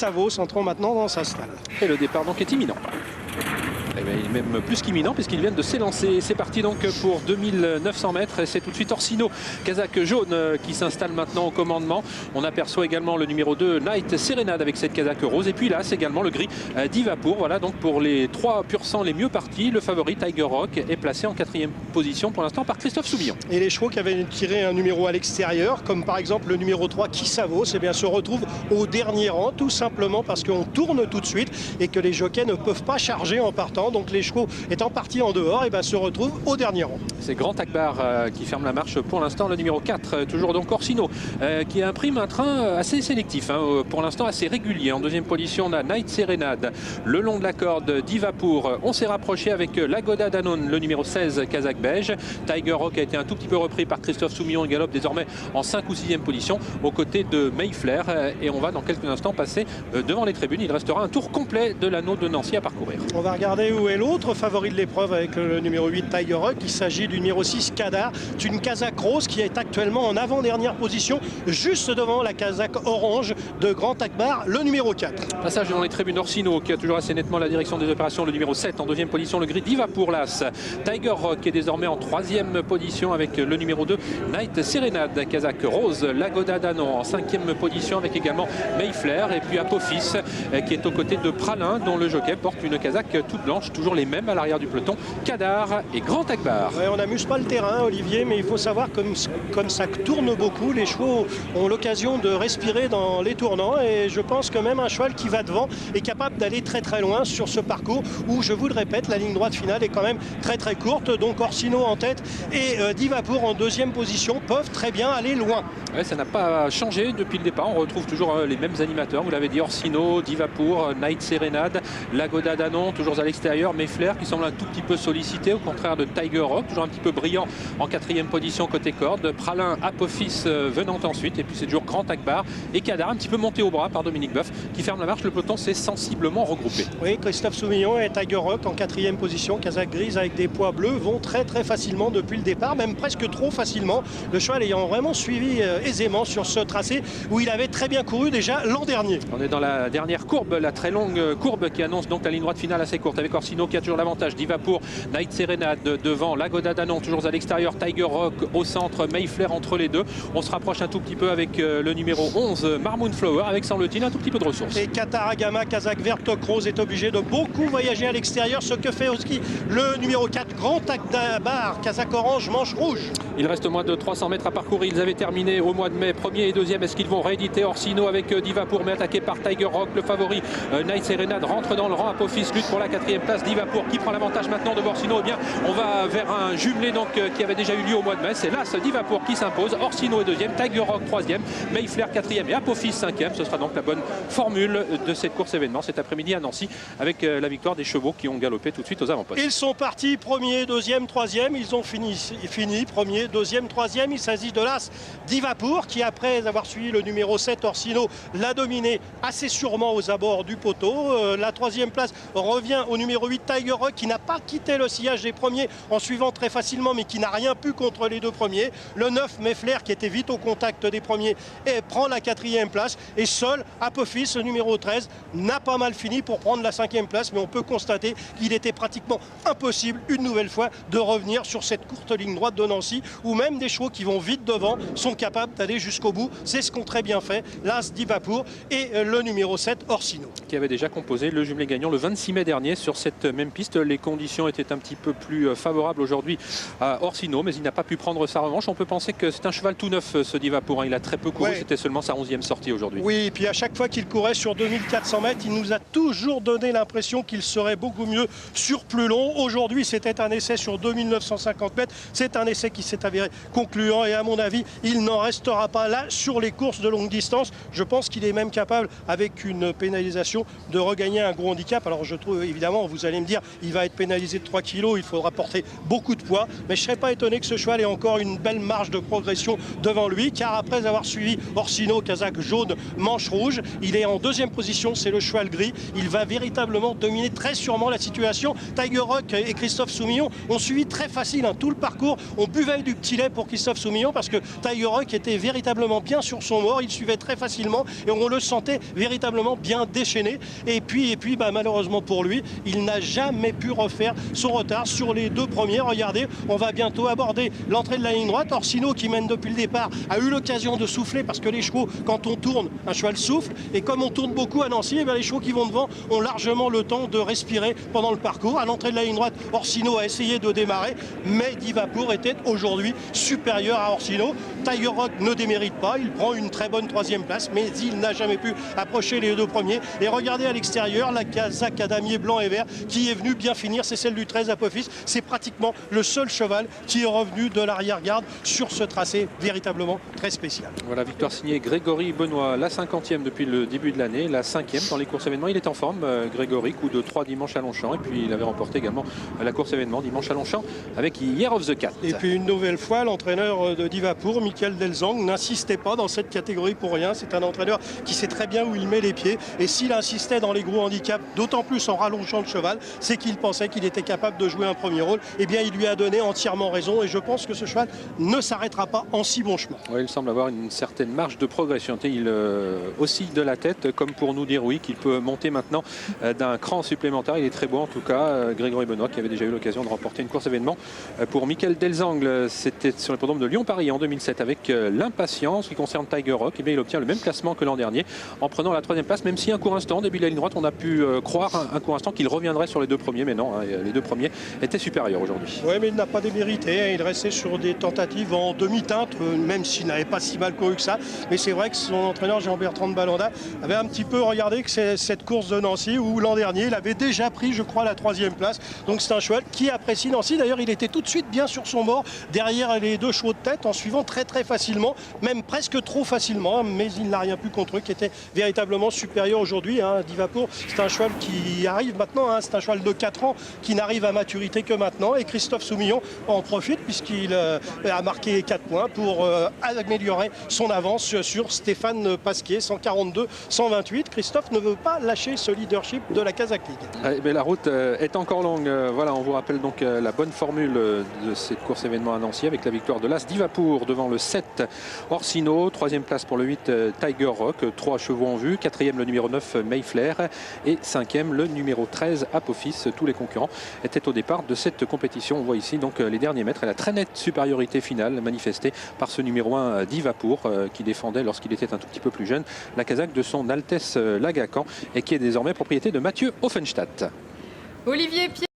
Savos entrant maintenant dans sa stalle. Et le départ donc est imminent. Eh bien, il est même plus qu'imminent puisqu'ils viennent de s'élancer. C'est parti donc pour 2900 mètres. C'est tout de suite Orsino, casaque jaune, qui s'installe maintenant au commandement. On aperçoit également le numéro 2, Night Serenade, avec cette casaque rose. Et puis là, c'est également le gris Divapour. Voilà donc pour les 3 pur sang les mieux partis. Le favori Tiger Rock est placé en 4e position pour l'instant par Christophe Soumillon. Et les chevaux qui avaient tiré un numéro à l'extérieur, comme par exemple le numéro 3, Savos, eh bien, se retrouvent au dernier rang, tout simplement parce qu'on tourne tout de suite et que les jockeys ne peuvent pas charger en partant. Donc les chevaux étant partis en dehors, et se retrouvent au dernier rang. C'est Grand Akbar qui ferme la marche pour l'instant. Le numéro 4, toujours donc Orsino, qui imprime un train assez sélectif, pour l'instant assez régulier. En 2e position, on a Night Serenade. Le long de la corde, Divapour. On s'est rapproché avec Lagoda Danone, le numéro 16, casaque beige. Tiger Rock a été un tout petit peu repris par Christophe Soumillon. Il galope désormais en 5 ou 6e position aux côtés de Mayflair. Et on va dans quelques instants passer devant les tribunes. Il restera un tour complet de l'anneau de Nancy à parcourir. On va regarder où est l'autre favori de l'épreuve avec le numéro 8, Tiger Rock. Il s'agit du numéro 6, Kadar. C'est une casaque rose qui est actuellement en avant-dernière position, juste devant la casaque orange de Grand Akbar, le numéro 4. Passage devant les tribunes. Orsino qui a toujours assez nettement la direction des opérations, le numéro 7. En 2e position, le gris Divapour l'As. Tiger Rock est désormais en 3e position avec le numéro 2, Night Serenade, casaque rose. Lagoda Danon en 5e position avec également Mayflair. Et puis Apophis qui est aux côtés de Pralin, dont le jockey porte une casaque toute blanche, toujours les mêmes à l'arrière du peloton, Kadar et Grand Akbar. Ouais, on n'amuse pas le terrain, Olivier, mais il faut savoir comme ça tourne beaucoup, les chevaux ont l'occasion de respirer dans les tournants, et je pense que même un cheval qui va devant est capable d'aller très très loin sur ce parcours où, je vous le répète, la ligne droite finale est quand même très très courte. Donc Orsino en tête et Divapour en 2e position peuvent très bien aller loin. Ouais, ça n'a pas changé depuis le départ. On retrouve toujours les mêmes animateurs. Vous l'avez dit, Orsino, Divapour, Night Serenade, Lagoda Danon, toujours à l'extérieur. Mayflair qui semble un tout petit peu sollicité, au contraire de Tiger Rock, toujours un petit peu brillant en 4e position côté corde. Pralin, Apophis venant ensuite. Et puis c'est toujours Grand Akbar et Kadar, un petit peu monté au bras par Dominique Boeuf, qui ferme la marche. Le peloton s'est sensiblement regroupé. Oui, Christophe Soumillon et Tiger Rock en 4e position. Casaque grise avec des poids bleus vont très très facilement depuis le départ, même presque trop facilement. Le cheval ayant vraiment suivi aisément sur ce tracé où il avait très bien couru déjà l'an dernier. On est dans la dernière courbe, la très longue courbe qui annonce donc la ligne droite finale assez courte, avec Orsino qui a toujours l'avantage. Divapour, Night Serenade devant, Lagoda Danon toujours à l'extérieur, Tiger Rock au centre, Mayflair entre les deux. On se rapproche un tout petit peu avec le numéro 11, Marmoon Flower, avec semble-t-il un tout petit peu de ressources. Et Kataragama, casaque verte toque rose, est obligé de beaucoup voyager à l'extérieur, ce que fait aussi le numéro 4, Grand Akbar, casaque orange, manche rouge. Il reste moins de 300 mètres à parcourir. Ils avaient terminé au mois de mai, 1er et 2e. Est-ce qu'ils vont rééditer Orsino avec Divapour, mais attaqué par Tiger Rock, le favori. Night Serenade rentre dans le rang. Apophis lutte pour la 4e place. Divapour qui prend l'avantage maintenant de Orsino. Eh bien, on va vers un jumelé donc qui avait déjà eu lieu au mois de mai. C'est là ce Divapour qui s'impose. Orsino est 2e, Tiger Rock 3e, Mayflair 4e et Apophis 5e. Ce sera donc la bonne formule de cette course événement cet après-midi à Nancy, avec la victoire des chevaux qui ont galopé tout de suite aux avant-postes. Ils sont partis 1er, 2e, 3e. Ils ont fini 1er, 2e, 3e. Il s'agit de l'As Divapour qui, après avoir suivi le numéro 7 Orsino, l'a dominé assez sûrement aux abords du poteau. La 3e place revient au numéro 8 Tiger Rock qui n'a pas quitté le sillage des premiers en suivant très facilement, mais qui n'a rien pu contre les deux premiers. Le 9 Mayflair qui était vite au contact des premiers et prend la 4e place. Et seul Apophis, le numéro 13, n'a pas mal fini pour prendre la 5e place, mais on peut constater qu'il était pratiquement impossible une nouvelle fois de revenir sur cette courte ligne droite de Nancy, où même des chevaux qui vont vite devant sont capables d'aller jusqu'au bout. C'est ce qu'ont très bien fait l'As Divapour et le numéro 7 Orsino, qui avait déjà composé le jumelé gagnant le 26 mai dernier sur cette même piste. Les conditions étaient un petit peu plus favorables aujourd'hui à Orsino, mais il n'a pas pu prendre sa revanche. On peut penser que c'est un cheval tout neuf, ce Divapour. Il a très peu couru, c'était seulement sa 11e sortie aujourd'hui. Oui, et puis à chaque fois qu'il courait sur 2400 mètres, il nous a toujours donné l'impression qu'il serait beaucoup mieux sur plus long. Aujourd'hui, c'était un essai sur 2950 mètres. C'est un essai qui s'est avéré concluant et à mon avis, il n'en restera pas là sur les courses de longue distance. Je pense qu'il est même capable, avec une pénalisation, de regagner un gros handicap. Alors je trouve, évidemment, vous vous allez me dire, il va être pénalisé de 3 kilos, il faudra porter beaucoup de poids. Mais je ne serais pas étonné que ce cheval ait encore une belle marge de progression devant lui, car après avoir suivi Orsino, casaque jaune, manche rouge, il est en deuxième position, c'est le cheval gris. Il va véritablement dominer très sûrement la situation. Tiger Rock et Christophe Soumillon ont suivi très facile tout le parcours. On buvait du petit lait pour Christophe Soumillon parce que Tiger Rock était véritablement bien sur son mort. Il suivait très facilement et on le sentait véritablement bien déchaîné. Et puis malheureusement pour lui, il n'a jamais pu refaire son retard sur les deux premiers. Regardez, on va bientôt aborder l'entrée de la ligne droite. Orsino, qui mène depuis le départ, a eu l'occasion de souffler parce que les chevaux, quand on tourne, un cheval souffle. Et comme on tourne beaucoup à Nancy, et bien les chevaux qui vont devant ont largement le temps de respirer pendant le parcours. À l'entrée de la ligne droite, Orsino a essayé de démarrer, mais Divapour était aujourd'hui supérieur à Orsino. Tiger Rock ne démérite pas, il prend une très bonne troisième place, mais il n'a jamais pu approcher les deux premiers. Et regardez à l'extérieur, la casaque à damier blanc et vert qui est venue bien finir, c'est celle du 13 Apophis. C'est pratiquement le seul cheval qui est revenu de l'arrière-garde sur ce tracé véritablement très spécial. Voilà, victoire signée Grégory Benoît, la 50e depuis le début de l'année, la 5e dans les courses événements. Il est en forme, Grégory, coup de 3 dimanche à Longchamp, et puis il avait remporté également la course événement dimanche à Longchamp avec Year of the Cat. Et puis une nouvelle fois, l'entraîneur de Divapour, Michael Delzang, n'insistait pas dans cette catégorie pour rien. C'est un entraîneur qui sait très bien où il met les pieds, et s'il insistait dans les gros handicaps, d'autant plus en rallongeant le cheval, c'est qu'il pensait qu'il était capable de jouer un premier rôle. Eh bien, il lui a donné entièrement raison, et je pense que ce cheval ne s'arrêtera pas en si bon chemin. Oui, il semble avoir une certaine marge de progression. Il oscille de la tête, comme pour nous dire oui qu'il peut monter maintenant d'un cran supplémentaire. Il est très beau en tout cas, Grégory Benoît, qui avait déjà eu l'occasion de remporter une course événement pour Michael Delzang. C'était sur le podium de Lyon-Paris en 2007 avec l'impatience qui concerne Tiger Rock. Et bien, il obtient le même classement que l'an dernier en prenant la 3e place, même si un court instant, au début de la ligne droite, on a pu croire un court instant qu'il reviendrait sur les deux premiers, mais non, les deux premiers étaient supérieurs aujourd'hui. Oui, mais il n'a pas démérité, il restait sur des tentatives en demi-teinte, même s'il n'avait pas si mal couru que ça. Mais c'est vrai que son entraîneur Jean-Bertrand de Balanda avait un petit peu regardé que c'est cette course de Nancy où l'an dernier il avait déjà pris, je crois, la 3e place. Donc c'est un cheval qui apprécie Nancy. D'ailleurs, il était tout de suite bien sur son bord derrière les deux chevaux de tête en suivant très facilement, même presque trop facilement, mais il n'a rien pu contre eux, qui était véritablement supérieur aujourd'hui. Divapour, c'est un cheval qui arrive maintenant, c'est un cheval de 4 ans qui n'arrive à maturité que maintenant, et Christophe Soumillon en profite puisqu'il a marqué 4 points pour améliorer son avance sur Stéphane Pasquier, 142-128. Christophe ne veut pas lâcher ce leadership de la Kazakh League. La route est encore longue. Voilà, on vous rappelle donc la bonne formule de cette course événement à Nancy avec la victoire de l'As Divapour devant le 7 Orsino, 3e place pour le 8 Tiger Rock, 3 chevaux en vue, 4e le numéro 9 Mayflair et 5e le numéro 13 Apophis. Tous les concurrents étaient au départ de cette compétition. On voit ici donc les derniers mètres et la très nette supériorité finale manifestée par ce numéro 1 Divapour qui défendait lorsqu'il était un tout petit peu plus jeune la casaque de son Altesse Lagacan et qui est désormais propriété de Mathieu Offenstadt. Olivier Pierre.